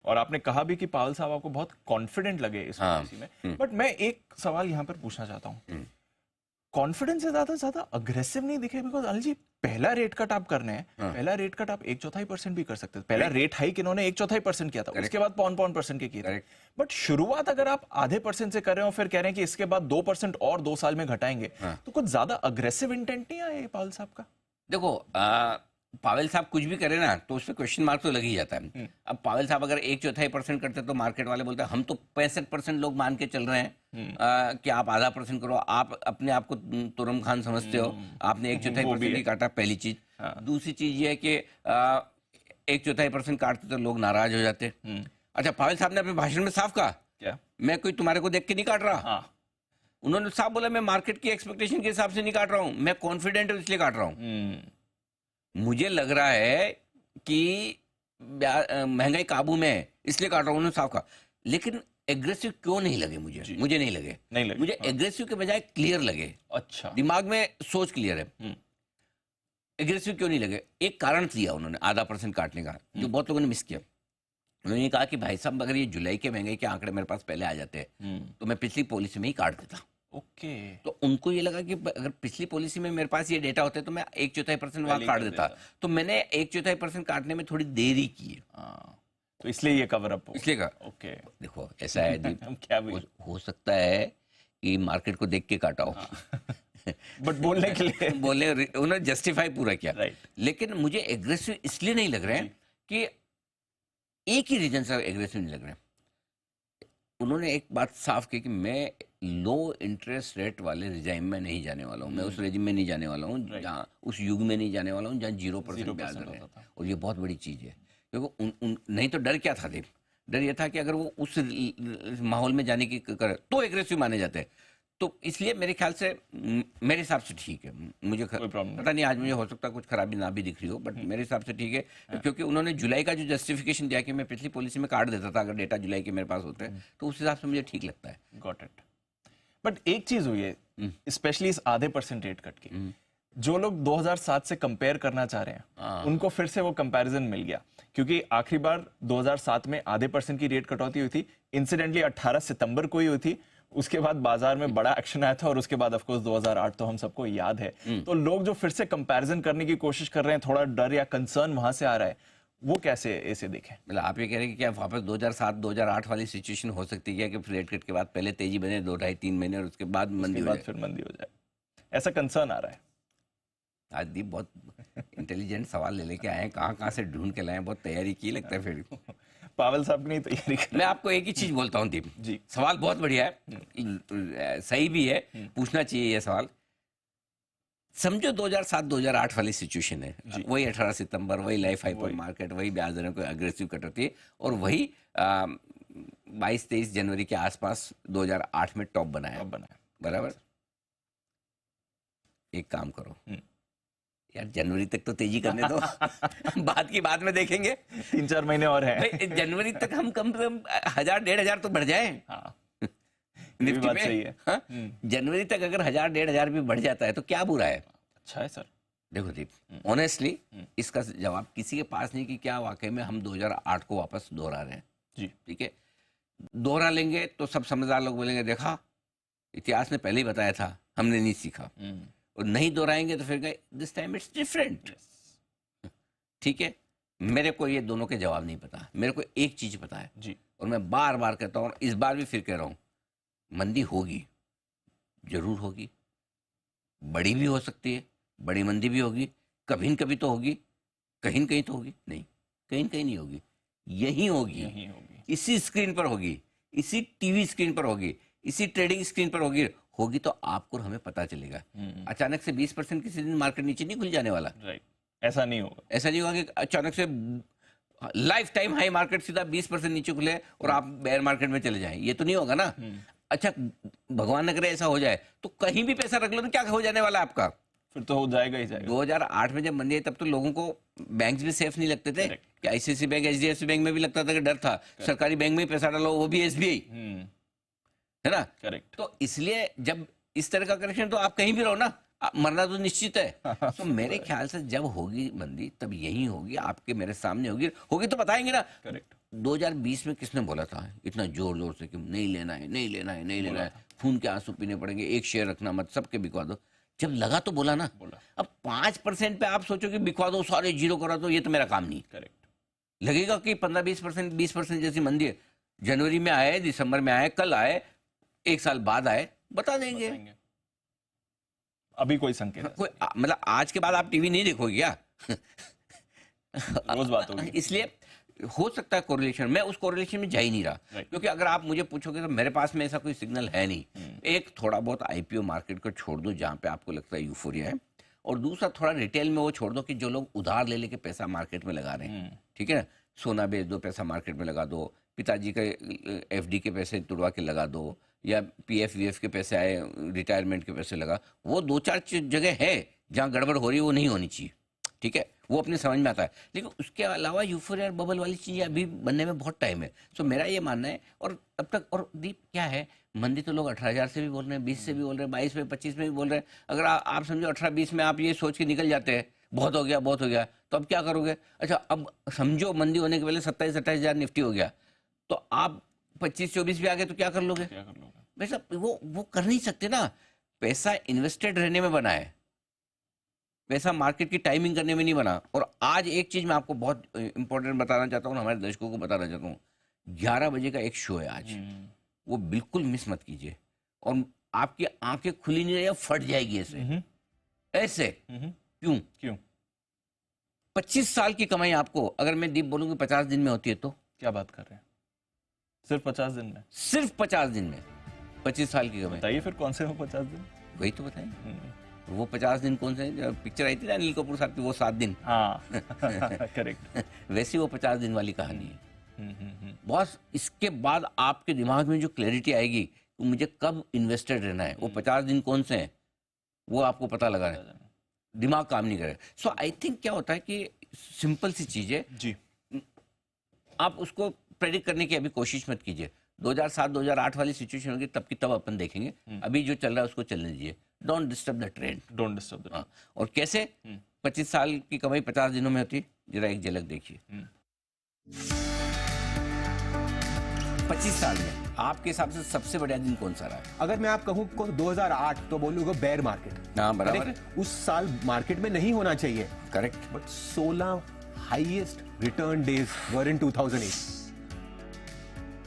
और आपने कहा भी कि पावल साहब आपको बहुत कॉन्फिडेंट लगे इस पॉलिसी में, बट मैं एक सवाल यहाँ पर पूछना चाहता हूँ, कॉन्फिडेंस से ज्यादा अग्रेसिव नहीं दिखे? बिकॉज अनिल जी, पहला रेट कट आप करने हैं, पहला रेट कट आप 1/4% भी कर सकते थे। पहला रेट हाइक इन्होंने 1/4% किया था, उसके बाद 0.5% के किए थे, बट शुरुआत अगर आप आधे % से कर रहे हो, फिर कह रहे हैं कि इसके बाद 2% और 2 साल में घटाएंगे, तो कुछ ज्यादा अग्रेसिव इंटेंट नहीं आया पावल साहब का? देखो, पावेल साहब कुछ भी करे ना तो उस पर क्वेश्चन मार्क तो लग ही जाता है। अब पावेल साहब अगर 1/4% करते तो मार्केट वाले बोलते हैं हम तो 65% लोग मान के चल रहे हैं कि आप आधा % करो, आप अपने आप को तुरम खान समझते हो, आपने 1/4% ही काटा, पहली चीज। दूसरी चीज ये है कि 1/4% काटते तो लोग नाराज हो जाते। अच्छा, पावेल साहब ने अपने भाषण में साफ कहा, क्या मैं कोई तुम्हारे को देख के नहीं काट रहा। उन्होंने साफ बोला मैं मार्केट की एक्सपेक्टेशन के हिसाब से नहीं काट रहा हूं, मैं कॉन्फिडेंट हूं इसलिए काट रहा हूं। मुझे लग रहा है कि महंगाई काबू में है इसलिए काट रहा हूं, उन्होंने साफ कहा। लेकिन एग्रेसिव क्यों नहीं लगे? मुझे नहीं लगे। मुझे एग्रेसिव के बजाय क्लियर लगे। अच्छा, दिमाग में सोच क्लियर है। एग्रेसिव क्यों नहीं लगे? एक कारण दिया उन्होंने आधा % काटने का, जो बहुत लोगों ने मिस किया। उन्होंने कहा कि भाई साहब, अगर ये जुलाई के महंगाई के आंकड़े मेरे पास पहले आ जाते हैं तो मैं पिछली पॉलिसी में ही काट देता। ओके। तो उनको ये लगा कि अगर पिछली पॉलिसी में मेरे पास ये डेटा होते तो मैं 1/4% वहां काट देता। तो मैंने 1/4% काटने में थोड़ी देरी की है, तो इसलिए ये कवर अप इसलिए का। ओके, देखो ऐसा है दीप, क्या हो सकता है कि मार्केट को देख के काटा हो, बट बोलने के लिए बोलने उन्होंने जस्टिफाई पूरा किया। लेकिन मुझे एग्रेसिव इसलिए नहीं लग रहे हैं कि एक ही रीजन से एग्रेसिव नहीं लग रहे हैं। उन्होंने एक बात साफ की कि मैं लो इंटरेस्ट रेट वाले रिजाइम में नहीं जाने वाला हूँ, मैं उस रेजिम में नहीं जाने वाला हूँ जहाँ, उस युग में नहीं जाने वाला हूँ जहाँ 0% ब्याज दर है। और ये बहुत बड़ी चीज़ है, क्योंकि नहीं तो डर क्या था? डर ये था कि अगर वो उस माहौल में जाने की करे तो एग्रेसिव माने जाते हैं। तो इसलिए मेरे ख्याल से, मेरे हिसाब से ठीक है। मुझे पता नहीं, आज मुझे हो सकता है कुछ खराबी ना भी दिख रही हो, बट मेरे हिसाब से ठीक है। क्योंकि उन्होंने जुलाई का जो जस्टिफिकेशन दिया कि मैं पिछली पॉलिसी में काट देता था अगर डेटा जुलाई के मेरे पास होते हैं, तो उस हिसाब से मुझे ठीक लगता है। Got it. बट एक चीज हुई है, स्पेशली इस आधे % रेट कट की, जो लोग 2007 से कंपेयर करना चाह रहे हैं उनको फिर से वो कंपैरिजन मिल गया, क्योंकि आखिरी बार 2007 में आधे % की रेट कटौती हुई थी, इंसिडेंटली 18 सितंबर को ही हुई थी। उसके बाद बाजार में बड़ा एक्शन आया था, और उसके बाद ऑफ कोर्स 2008 तो हम सबको याद है। तो लोग जो फिर से कंपैरिजन करने की कोशिश कर रहे हैं, थोड़ा डर या कंसर्न वहां से आ रहा है, वो कैसे ऐसे देखें? मतलब आप ये कह रहे हैं कि क्या वापस 2007-2008 वाली सिचुएशन हो सकती है कि रेट कट के बाद पहले तेजी बने 2-2.5-3 महीने और उसके बाद मंदी हो जाए? फिर मंदी हो जाए, ऐसा कंसर्न आ रहा है। आज दीप बहुत इंटेलिजेंट सवाल ले लेके आए हैं, कहाँ से ढूंढ के लाए, बहुत तैयारी की लगता है। फिर पावल साहब की नहीं तैयारी कर। मैं आपको एक ही चीज बोलता हूँ दीप जी, सवाल बहुत बढ़िया है, सही भी है, पूछना चाहिए ये सवाल। समझो 2007-2008 वाली सिचुएशन है, वही 18 सितंबर, वही लाइफ हाइपर मार्केट, वही ब्याज दरें को अग्रेसिव कटौती, और वही 22-23 जनवरी के आसपास 2008 में टॉप बनाया, बराबर। एक काम करो यार, जनवरी तक तो तेजी करने दो बात की बाद में देखेंगे, 3-4 महीने और हैं। जनवरी तक हम कम से कम 1000-1500 तो बढ़ जाए। निफ्टी बात सही है। जनवरी तक अगर 1000-1500 भी बढ़ जाता है तो क्या बुरा है? अच्छा है सर। देखो दीप, ऑनेस्टली इसका जवाब किसी के पास नहीं कि क्या वाकई में हम 2008 को वापस दोहरा रहे हैं जी। ठीक है, दोहरा लेंगे तो सब समझदार लोग बोलेंगे देखा, इतिहास ने पहले ही बताया था, हमने नहीं सीखा। और नहीं दोहराएंगे तो फिर दिस टाइम इट्स डिफरेंट। ठीक है, मेरे को ये दोनों के जवाब नहीं पता, मेरे को एक चीज पता है जी, और मैं बार बार कहता हूँ, इस बार भी फिर कह रहा हूँ, मंदी होगी, जरूर होगी, बड़ी भी हो सकती है, बड़ी मंदी भी होगी, कभी न कभी तो होगी, कहीं न कहीं तो होगी, नहीं कहीं न कहीं नहीं होगी, यहीं होगी, इसी स्क्रीन पर होगी, इसी टीवी स्क्रीन पर होगी, इसी ट्रेडिंग स्क्रीन पर होगी तो आपको और हमें पता चलेगा। अचानक से 20% किसी दिन मार्केट नीचे नहीं खुल जाने वाला। ऐसा नहीं होगा, ऐसा नहीं होगा कि अचानक से लाइफ टाइम हाई मार्केट सीधा 20% नीचे खुले और आप बेयर मार्केट में चले जाएं, ये तो नहीं होगा ना। अच्छा, भगवान न करे ऐसा हो जाए तो कहीं भी पैसा रख लो तो क्या हो जाने वाला है आपका? फिर तो हो जाएगा ही जाएगा। 2008 में जब मंदी आई तब तो लोगों को बैंक भी सेफ नहीं लगते थे, कि आईसीआईसी बैंक, एचडीएफसी बैंक में भी लगता था कि डर था, सरकारी बैंक में ही पैसा डालो, वो भी एसबीआई, है ना। करेक्ट। तो इसलिए जब इस तरह का करेक्शन, तो आप कहीं भी रहो ना, मरना तो निश्चित है। तो मेरे ख्याल से जब होगी मंदी तब यही होगी, आपके मेरे सामने होगी तो बताएंगे ना। करेक्ट। 2020 में किसने बोला था इतना जोर जोर से कि नहीं लेना है, नहीं लेना है, नहीं लेना है, खून के आंसू पीने पड़ेंगे, एक शेयर रखना मत, सबके बिकवा दो। जब लगा तो बोला ना। अब 5% पे आप सोचो कि बिकवा दो, सारे जीरो करा दो, ये तो मेरा काम नहीं। करेक्ट। लगेगा कि 15-20%, 20% जैसी मंदी है, जनवरी में आए, दिसंबर में आए, कल आए, एक साल बाद आए, बता देंगे। अभी कोई संकेत कोई मतलब आज के बाद आप टीवी नहीं देखोगे क्या? रोज बात होगी। इसलिए हो सकता है कोरिलेशन, मैं उस कोरिलेशन में जा ही नहीं रहा, क्योंकि अगर आप मुझे पूछोगे तो मेरे पास में ऐसा कोई सिग्नल है नहीं। एक थोड़ा बहुत आईपीओ मार्केट को छोड़ दो जहां पे आपको लगता है यूफोरिया है, और दूसरा थोड़ा रिटेल में वो छोड़ दो कि जो लोग उधार ले लेके पैसा मार्केट में लगा रहे हैं, ठीक है ना, सोना बेच दो, पैसा मार्केट में लगा दो, पिताजी के एफडी के पैसे तुड़वा के लगा दो, या पीएफ वीएफ के पैसे आए, रिटायरमेंट के पैसे लगा, वो 2-4 जगह है जहाँ गड़बड़ हो रही है, वो नहीं होनी चाहिए, ठीक है, वो अपने समझ में आता है। लेकिन उसके अलावा यूफोरिया बबल वाली चीज़ें अभी बनने में बहुत टाइम है। सो मेरा ये मानना है, और अब तक, और दीप क्या है, मंदी तो लोग 18,000 से भी बोल रहे हैं, 20 से भी बोल रहे हैं, 22 में, 25 में भी बोल रहे हैं। अगर आप समझो 18-20 में आप ये सोच के निकल जाते हैं बहुत हो गया, बहुत हो गया, तो अब क्या करोगे? अच्छा, अब समझो मंदी होने के पहले 27-28 हज़ार निफ्टी हो गया, तो आप 25-24 भी आ गए तो क्या कर लोगे? वैसा वो कर नहीं सकते ना। पैसा इन्वेस्टेड रहने में बना है, पैसा मार्केट की टाइमिंग करने में नहीं बना। और आज एक चीज मैं आपको बहुत इंपॉर्टेंट बताना चाहता हूँ, हमारे दर्शकों को बताना चाहता हूँ, 11 बजे का एक शो है आज, वो बिल्कुल मिस मत कीजिए। और आपकी आंखें खुली नहीं रही, फट जाएगी ऐसे ऐसे। क्यों? 25 साल की कमाई आपको, अगर मैं दीप बोलूँ कि 50 दिन में होती है, तो क्या बात कर रहे हैं? सिर्फ 50 दिन में? सिर्फ 50 दिन में 25 साल की कमाई। बताइए फिर कौन से हो 50 दिन? वही तो बताएं। वो 50 दिन कौन से, पिक्चर आई थी ना अनिल कपूर साहब की, वो 7 दिन। हाँ करेक्ट। वैसी वो 50 दिन वाली कहानी है। बॉस, इसके बाद आपके दिमाग में जो क्लैरिटी आएगी कि मुझे कब इन्वेस्टेड रहना है, वो 50 दिन कौन से हैं, वो आपको पता लगा है, दिमाग काम नहीं करे। सो आई थिंक क्या होता है कि सिंपल सी चीज है जी, आप उसको प्रेडिक्ट करने की अभी कोशिश मत कीजिए। 2007-2008 वाली सिचुएशन होगी, तब की तब अपन देखेंगे। अभी जो चल रहा है उसको चलने दीजिए, don't disturb the trend, don't disturb the. और कैसे 25 साल की कमाई 50 दिनों में होती, जरा एक झलक देखिए। 25 साल में आपके हिसाब से सबसे बढ़िया दिन कौन सा रहा है? अगर मैं आप कहूं को 2008 तो बोलूंगा बेयर मार्केट। हाँ, बराबर है। उस साल मार्केट में नहीं होना चाहिए, correct, but 16 highest return days were in 2008।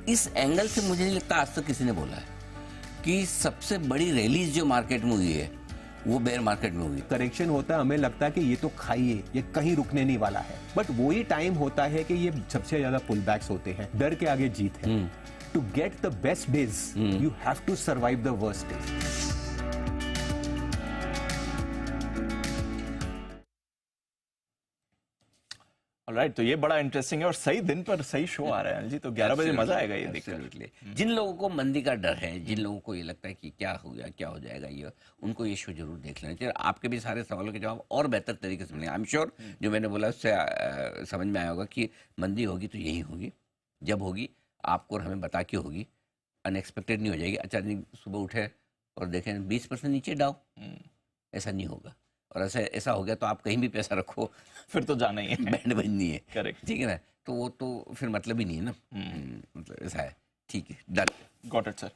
इस एंगल से मुझे नहीं लगता आज तक किसी ने बोला है कि सबसे बड़ी रिलीज जो मार्केट में हुई है वो बेयर मार्केट में हुई। करेक्शन होता है, हमें लगता है कि ये तो खाइए, ये कहीं रुकने नहीं वाला है, बट वही टाइम होता है कि ये सबसे ज्यादा पुल बैक्स होते हैं, डर के आगे जीत है। To get the best days you have to survive the worst days. Alright, तो ये बड़ा इंटरेस्टिंग है और सही दिन पर सही शो आ रहा है जी, तो 11 बजे मजा आएगा ये देखकर। जिन लोगों को मंदी का डर है, जिन लोगों को ये लगता है कि क्या हो गया, क्या हो जाएगा, ये उनको ये शो जरूर देख लेना चाहिए। आपके भी सारे सवालों के जवाब और बेहतर तरीके से मिलेंगे। आई एम श्योर जो मैंने बोला उससे समझ में आया होगा कि मंदी होगी तो यही होगी, जब होगी आपको और हमें बता के होगी, अनएक्सपेक्टेड नहीं हो जाएगी। अचानक सुबह उठे और देखें 20% नीचे डाउ, ऐसा नहीं होगा। और ऐसा हो गया तो आप कहीं भी पैसा रखो फिर तो जाना ही है, बैंड बजनी है। करेक्ट, ठीक है ना, तो वो तो फिर मतलब ही नहीं है ना। मतलब ऐसा है। ठीक है, डन, गॉट इट सर।